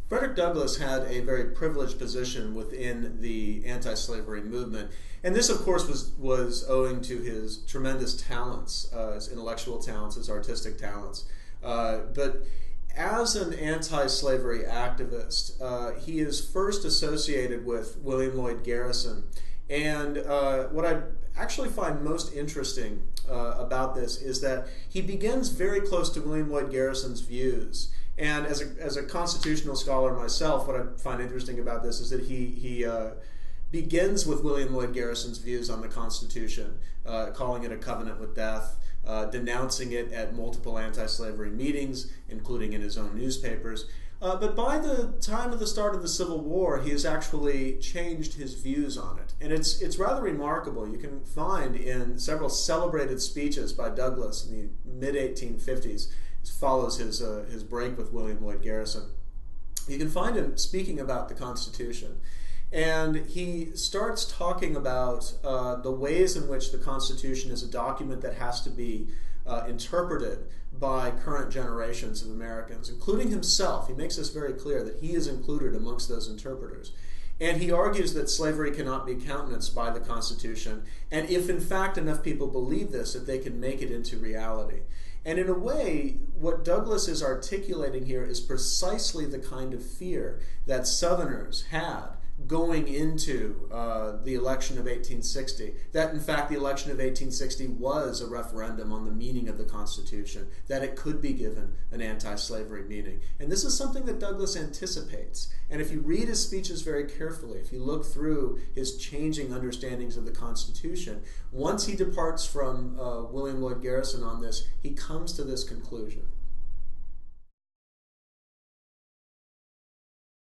Frederick Douglass had a very privileged position within the anti-slavery movement, and this, of course, was owing to his tremendous talents, his intellectual talents, his artistic talents. But as an anti-slavery activist, he is first associated with William Lloyd Garrison, and what I actually find most interesting about this is that he begins very close to William Lloyd Garrison's views. And as a constitutional scholar myself, what I find interesting about this is that he begins with William Lloyd Garrison's views on the Constitution, calling it a covenant with death, denouncing it at multiple anti-slavery meetings, including in his own newspapers. But by the time of the start of the Civil War, he has actually changed his views on it. And it's rather remarkable. You can find in several celebrated speeches by Douglass in the mid-1850s, follows his break with William Lloyd Garrison. You can find him speaking about the Constitution. And he starts talking about the ways in which the Constitution is a document that has to be interpreted by current generations of Americans, including himself. He makes this very clear that he is included amongst those interpreters. And he argues that slavery cannot be countenanced by the Constitution, and if in fact enough people believe this, that they can make it into reality. And in a way, what Douglass is articulating here is precisely the kind of fear that Southerners had going into the election of 1860, that in fact the election of 1860 was a referendum on the meaning of the Constitution, that it could be given an anti-slavery meaning. And this is something that Douglass anticipates. And if you read his speeches very carefully, if you look through his changing understandings of the Constitution, once he departs from William Lloyd Garrison on this, he comes to this conclusion.